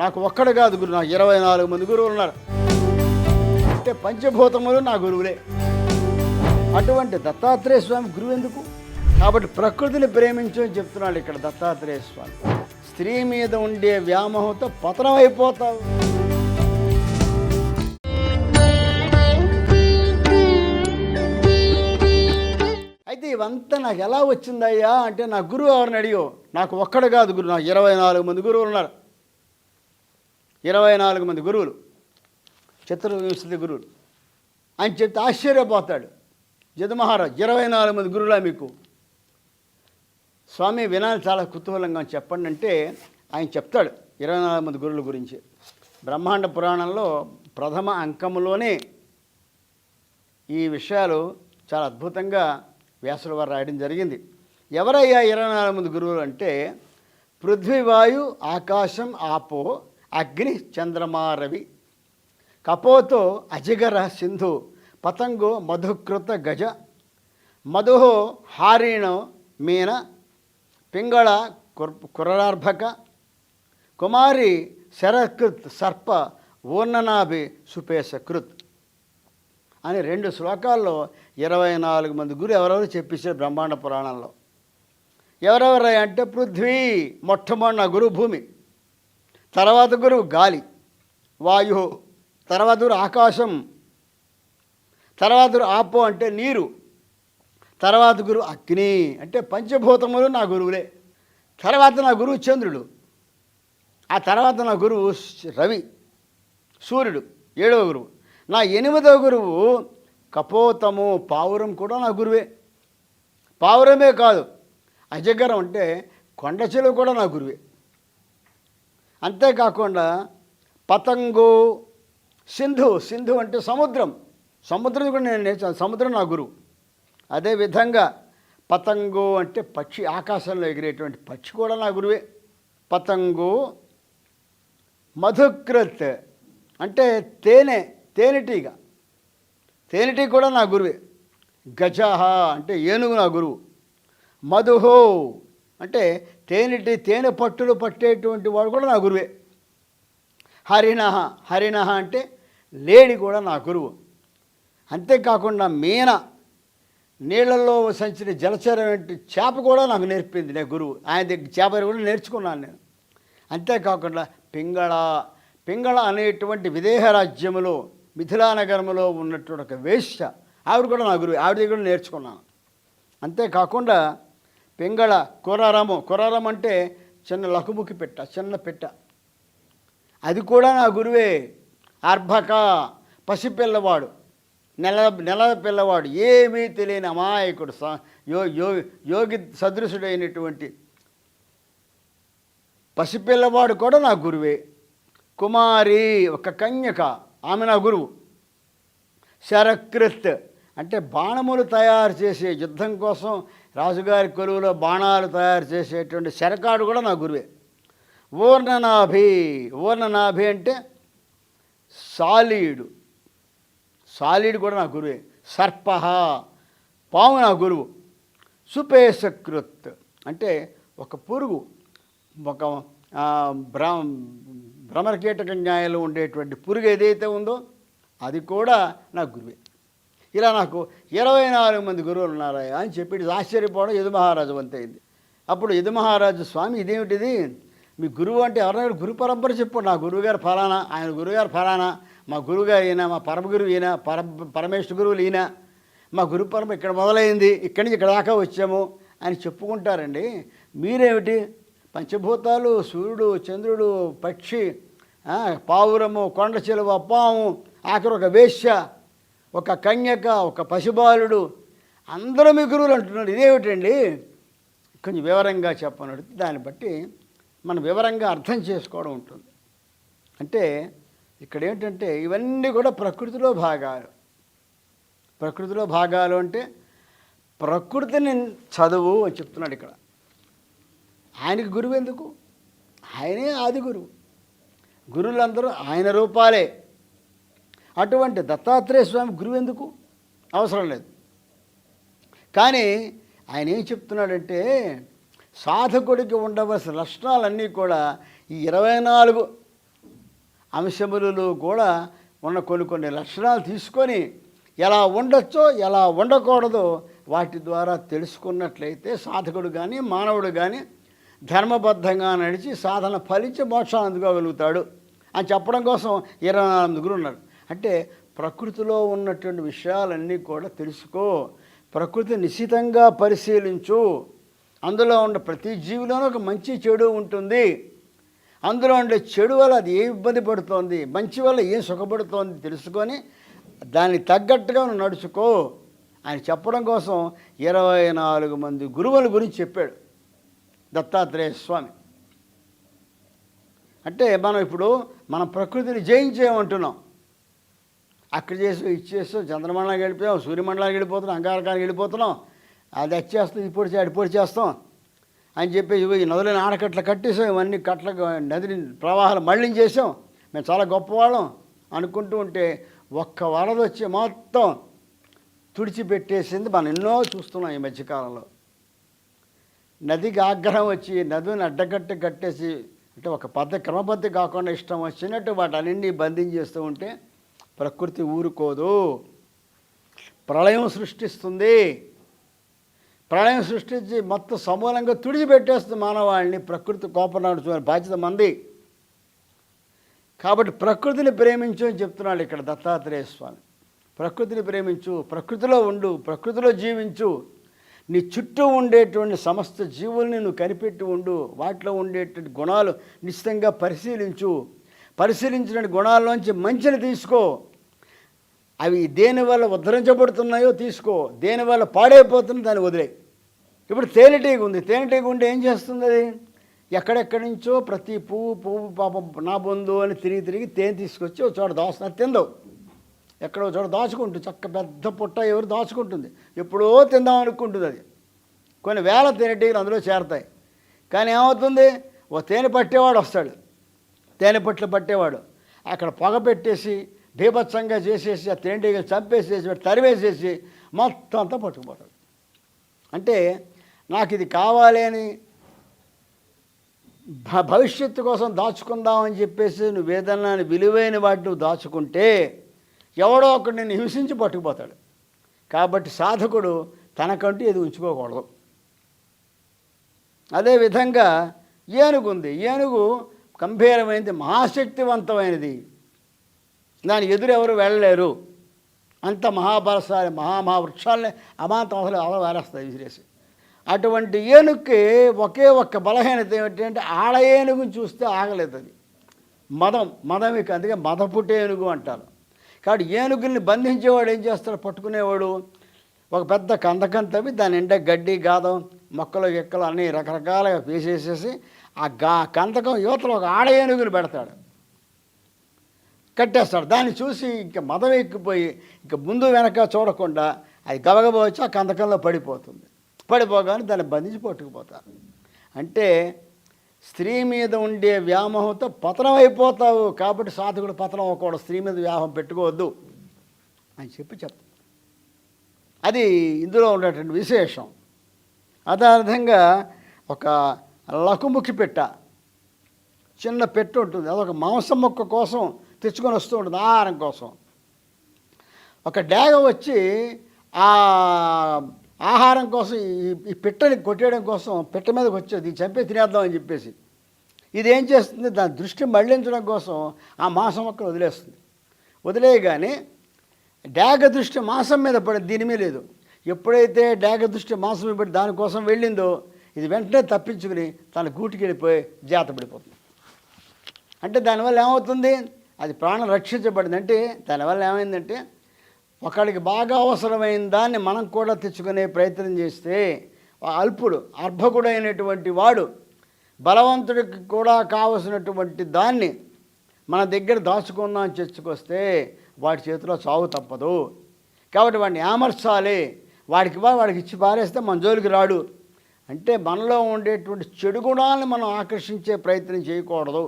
నాకు ఒక్కడు కాదు గురు, నాకు 24 మంది గురువులు ఉన్నారు. అంటే పంచభూతములు నా గురువులే. అటువంటి దత్తాత్రేయ స్వామి గురువు ఎందుకు? కాబట్టి ప్రకృతిని ప్రేమించని చెప్తున్నాడు ఇక్కడ దత్తాత్రేయ స్వామి. స్త్రీ మీద ఉండే వ్యామోహంతో పతనం అయిపోతావు. అయితే ఇవంతా నాకు ఎలా వచ్చిందయ్యా అంటే, నా గురువు ఎవరిని అడిగో, నాకు ఒక్కడు కాదు గురు, నాకు 24 మంది గురువులు ఉన్నారు. 24 మంది గురువులు, చతుర్వింశతి గురువులు అని చెప్తే ఆశ్చర్యపోతాడు జదమహారాజ్. 24 మంది గురువులా మీకు? స్వామి వినాలి, చాలా కుతూహలంగా చెప్పండి అంటే ఆయన చెప్తాడు 24 మంది గురువుల గురించి. బ్రహ్మాండ పురాణంలో ప్రథమ అంకములోనే ఈ విషయాలు చాలా అద్భుతంగా వ్యాసుల వారు రాయడం జరిగింది. ఎవరయ్యా 24 మంది గురువులు అంటే, పృథ్వీ, వాయు, ఆకాశం, ఆపో, అగ్ని, చంద్రమా, రవి, కపోతో, అజగర, సింధు, పతంగో, మధుకృత, గజ, మధుహో, హారిణ, మీన, పింగళ, కురరార్భక, కుమారి, శరకృత్, సర్ప, ఊర్ణనాభి, సుపేశకృత్ అని 2 శ్లోకాల్లో 24 మంది గురు ఎవరెవరు చెప్పేశారు బ్రహ్మాండ పురాణంలో. ఎవరెవరు అంటే, పృథ్వీ మొట్టమొదటి నా గురువు భూమి, తర్వాత గురువు గాలి, వాయు, తర్వాత గురు ఆకాశం, తర్వాత గురు ఆపో అంటే నీరు, తర్వాత గురువు అగ్ని అంటే పంచభూతములు నా గురువులే, తర్వాత నా గురువు చంద్రుడు, ఆ తర్వాత నా గురువు రవి సూర్యుడు 7వ గురువు, నా 8వ గురువు కపోతము పావురం కూడా నా గురువే. పావురమే కాదు, అజగరం అంటే కొండ చెలువ కూడా నా గురువే. అంతేకాకుండా పతంగు, సింధు, సింధు అంటే సముద్రం, సముద్రం కూడా నేను నేర్చాను, సముద్రం నా గురువు. అదేవిధంగా పతంగు అంటే పక్షి, ఆకాశంలో ఎగిరేటువంటి పక్షి కూడా నా గురువే. పతంగు, మధుకృత్ అంటే తేనె, తేనెటీగ, తేనెటీగ కూడా నా గురువే. గజహ అంటే ఏనుగు నా గురువు. మధుహో అంటే తేనె పట్టులు పట్టేటువంటి వాడు కూడా నా గురువే. హరిణహ, హరిణహ అంటే లేడి కూడా నా గురువు. అంతేకాకుండా మీన, నీళ్ళల్లో సంచిన జలచరమైన చేప కూడా నాకు నేర్పింది నా గురువు. ఆయన దగ్గర చేప కూడా నేర్చుకున్నాను నేను. అంతేకాకుండా పింగళ, పింగళ అనేటువంటి విదేహ రాజ్యములో మిథిలా నగరంలో ఉన్నటువంటి ఒక వేశ్య, ఆవిడ కూడా నా గురువు, ఆవిడ దగ్గర నేర్చుకున్నాను. అంతేకాకుండా పింగళ, కురరము, కురరం అంటే చిన్న లకుముకి పెట్ట, చిన్న పెట్ట, అది కూడా నా గురువే. అర్భక పసిపిల్లవాడు, నెల పిల్లవాడు, ఏమీ తెలియని అమాయకుడు, యోగి సదృశుడైనటువంటి పసిపిల్లవాడు కూడా నా గురువే. కుమారి ఒక కన్యక, ఆమె నా గురువు. శరకృత్ అంటే బాణములు తయారు చేసే, యుద్ధం కోసం రాజుగారి కొలువులో బాణాలు తయారు చేసేటువంటి శరకాడు కూడా నా గురువే. ఊర్ణనాభి, ఊర్ణనాభి అంటే సాలీడు, సాలీడు కూడా నా గురువే. సర్ప పాము నా గురువు. సుపేశకృత్ అంటే ఒక పురుగు, ఒక భ్రమరకీటక న్యాయంలో ఉండేటువంటి పురుగు ఏదైతే ఉందో అది కూడా నా గురువే. ఇలా నాకు 24 మంది గురువులు ఉన్నారా అని చెప్పి ఆశ్చర్యపోవడం యదుమహారాజు వంతైంది. అప్పుడు యదుమహారాజు, స్వామి ఇదేమిటిది, మీ గురువు అంటే ఎవరైనా గురు పరంపర చెప్పు, నా గురువుగారు ఫలానా, ఆయన గురువుగారు ఫలానా, మా గురువుగారు ఈయన, మా పరమగురువు ఈయన, పరమేశ్వర గురువులు ఈయన, మా గురు పరంపర ఇక్కడ మొదలైంది, ఇక్కడి నుంచి ఇక్కడ దాకా వచ్చాము అని చెప్పుకుంటారండి. మీరేమిటి పంచభూతాలు, సూర్యుడు, చంద్రుడు, పక్షి, పావురము, కొండ చెలువ, పాము, ఆఖరి ఒక వేశ్య, ఒక కన్యక, ఒక పశుబాలుడు, అందరూ మీ గురువులు అంటున్నాడు. ఇదేమిటండి, కొంచెం వివరంగా చెప్పనడు. దాన్ని బట్టి మనం వివరంగా అర్థం చేసుకోవడం ఉంటుంది. అంటే ఇక్కడ ఏంటంటే ఇవన్నీ కూడా ప్రకృతిలో భాగాలు. ప్రకృతిలో భాగాలు అంటే ప్రకృతిని చదువు అని చెప్తున్నాడు ఇక్కడ. ఆయనకి గురువు ఎందుకు? ఆయనే ఆది గురువు, గురువులందరూ ఆయన రూపాలే. అటువంటి దత్తాత్రేయ స్వామి గురువు ఎందుకు? అవసరం లేదు. కానీ ఆయన ఏం చెప్తున్నాడంటే, సాధకుడికి ఉండవలసిన లక్షణాలన్నీ కూడా ఈ 24 అంశములలో కూడా ఉన్న కొన్ని లక్షణాలు తీసుకొని ఎలా ఉండొచ్చో ఎలా ఉండకూడదో వాటి ద్వారా తెలుసుకున్నట్లయితే సాధకుడు కానీ మానవుడు కానీ ధర్మబద్ధంగా నడిచి సాధన ఫలించి మోక్షాన్ని అందుకోగలుగుతాడు అని చెప్పడం కోసం 24 ఉన్నారు. అంటే ప్రకృతిలో ఉన్నటువంటి విషయాలన్నీ కూడా తెలుసుకో, ప్రకృతి నిశితంగా పరిశీలించు, అందులో ఉన్న ప్రతి జీవిలోనూ ఒక మంచి చెడు ఉంటుంది, అందులో ఉండే చెడు వల్ల అది ఏ ఇబ్బంది పడుతోంది, మంచి వల్ల ఏం సుఖపడుతోంది తెలుసుకొని దానికి తగ్గట్టుగా నువ్వు నడుచుకో అని చెప్పడం కోసం 24 మంది గురువుల గురించి చెప్పాడు దత్తాత్రేయ స్వామి. అంటే మనం ఇప్పుడు మన ప్రకృతిని జయించేయమంటున్నాం. అక్కడ చేసి ఇచ్చేస్తూ చంద్రమండలానికి వెళ్ళిపోయాం, సూర్యమండలానికి వెళ్ళిపోతున్నాం, అంగారకానికి వెళ్ళిపోతున్నాం, అది వచ్చేస్తాం, ఇప్పుడు అడిపోడి చేస్తాం అని చెప్పేసి ఈ నదులని ఆనకట్లు కట్టేసాం, ఇవన్నీ కట్ల నదిని ప్రవాహాలు మళ్ళించేసాం, మేము చాలా గొప్పవాళ్ళం అనుకుంటూ ఉంటే ఒక్క వరద వచ్చి మొత్తం తుడిచిపెట్టేసింది మనం ఎన్నో చూస్తున్నాం ఈ మధ్యకాలంలో. నదికి ఆగ్రహం వచ్చి నదిని అడ్డగట్టి కట్టేసి, అంటే ఒక క్రమపద్ధతి కాకుండా ఇష్టం వచ్చినట్టు వాటన్నింటినీ బంధించేస్తూ ఉంటే ప్రకృతి ఊరుకోదు, ప్రళయం సృష్టిస్తుంది. ప్రళయం సృష్టించి మొత్తం సమూలంగా తుడిచిపెట్టేస్తుంది మానవాళిని. ప్రకృతి కోపం నడుచుకునే బాధ్యత మంది. కాబట్టి ప్రకృతిని ప్రేమించు అని చెప్తున్నాడు ఇక్కడ దత్తాత్రేయ స్వామి. ప్రకృతిని ప్రేమించు, ప్రకృతిలో ఉండు, ప్రకృతిలో జీవించు, నీ చుట్టూ ఉండేటువంటి సమస్త జీవుల్ని నువ్వు కనిపెట్టి ఉండు, వాటిలో ఉండేటువంటి గుణాలు నిశ్చితంగా పరిశీలించిన గుణాల్లోంచి మంచిని తీసుకో, అవి దేనివల్ల ఉద్ధరించబడుతున్నాయో తీసుకో, దేనివల్ల పాడైపోతుందో దాన్ని వదిలే. ఇప్పుడు తేనెటీగ ఉంది, తేనెటీగ ఉంటే ఏం చేస్తుంది? అది ఎక్కడెక్కడి నుంచో ప్రతి పువ్వు పాపం నా బొందు అని తిరిగి తేనె తీసుకొచ్చి ఒక చోట దాచుకుని తిందావు, ఎక్కడో చోట దాచుకుంటుంది, చక్క పెద్ద పుట్ట ఎవరు దాచుకుంటుంది, ఎప్పుడో తిందాం అనుకుంటుంది. అది కొన్ని వేల తేనెటీగలు అందులో చేరతాయి. కానీ ఏమవుతుంది, ఓ తేనె పట్టేవాడు వస్తాడు, తేనె పట్లు పట్టేవాడు అక్కడ పొగ పెట్టేసి బీభత్సంగా చేసేసి ఆ తేనెటీగలు చంపేసేసి తరివేసేసి మొత్తం అంతా పట్టుకుపోతాడు. అంటే నాకు ఇది కావాలి అని భవిష్యత్తు కోసం దాచుకుందామని చెప్పేసి నువ్వు ఏదన్నా విలువైన వాటిని నువ్వు దాచుకుంటే ఎవడో ఒకడు నిన్ను హింసించి పట్టుకుపోతాడు. కాబట్టి సాధకుడు తనకంటూ ఇది ఉంచుకోకూడదు. అదేవిధంగా ఏనుగు ఉంది, ఏనుగు గంభీరమైనది, మహాశక్తివంతమైనది, దాని ఎదురు ఎవరు వెళ్ళలేరు, అంత మహాబలశాలి, మహావృక్షాలనే అమాంతం అసలు వారేస్తాయి విసిరేసి. అటువంటి ఏనుగుకి ఒకే ఒక్క బలహీనత ఏమిటంటే ఆడ ఏనుగుని చూస్తే ఆగలేదు, అది మదం ఇక, అందుకే మదపుట్టే ఏనుగు అంటారు. కాబట్టి ఏనుగుల్ని బంధించేవాడు ఏం చేస్తాడు, పట్టుకునేవాడు ఒక పెద్ద కందకం తవ్వి దాని నిండా గడ్డి గాదం మొక్కలు ఎక్కలు అన్నీ రకరకాలుగా వేసేసేసి ఆ కందకం యువతలో ఒక ఆడ ఏనుగుని పెడతాడు, కట్టేస్తాడు. దాన్ని చూసి ఇంక మదం ఎక్కిపోయి ఇంక ముందు వెనక చూడకుండా అది గబగబా వచ్చి ఆ కందకంలో పడిపోగానే దాన్ని బంధించి పట్టుకుపోతారు. అంటే స్త్రీ మీద ఉండే వ్యామోహంతో పతనం అయిపోతావు. కాబట్టి సాధకుడు పతనం అవ్వకూడదు, స్త్రీ మీద వ్యామోహం పెట్టుకోవద్దు అని చెప్తాను. అది ఇందులో ఉండేటువంటి విశేషం. అదేవిధంగా ఒక లకుముఖి పెట్ట, చిన్న పెట్టు ఉంటుంది, అదొక మాంసం మొక్క కోసం తెచ్చుకొని వస్తూ ఉంటుంది, ఆహారం కోసం. ఒక డేగ వచ్చి ఆ ఆహారం కోసం ఈ పిట్టని కొట్టేయడం కోసం పిట్ట మీదకి వచ్చేది, చంపే తినేద్దాం అని చెప్పేసి. ఇది ఏం చేస్తుంది, దాని దృష్టి మళ్లించడం కోసం ఆ మాంసం మొక్కను వదిలేస్తుంది. వదిలేయగానే డేగ దృష్టి మాంసం మీద పడి దీని మీద లేదు. ఎప్పుడైతే డేగ దృష్టి మాంసం మీద పడి దానికోసం వెళ్ళిందో ఇది వెంటనే తప్పించుకుని తన గూటికి వెళ్ళిపోయి జాత పడిపోతుంది. అంటే దానివల్ల ఏమవుతుంది, అది ప్రాణం రక్షించబడింది. అంటే దానివల్ల ఏమైందంటే ఒకడికి బాగా అవసరమైన దాన్ని మనం కూడా తెచ్చుకునే ప్రయత్నం చేస్తే అల్పుడు అర్భకుడైనటువంటి వాడు బలవంతుడికి కూడా కావలసినటువంటి దాన్ని మన దగ్గర దాచుకుందాం తెచ్చుకొస్తే వాడి చేతిలో చావు తప్పదు. కాబట్టి వాడిని ఏమర్చాలి, వాడికి ఇచ్చి పారేస్తే మన జోలికి రాడు. అంటే మనలో ఉండేటువంటి చెడు గుణాలను మనం ఆకర్షించే ప్రయత్నం చేయకూడదు.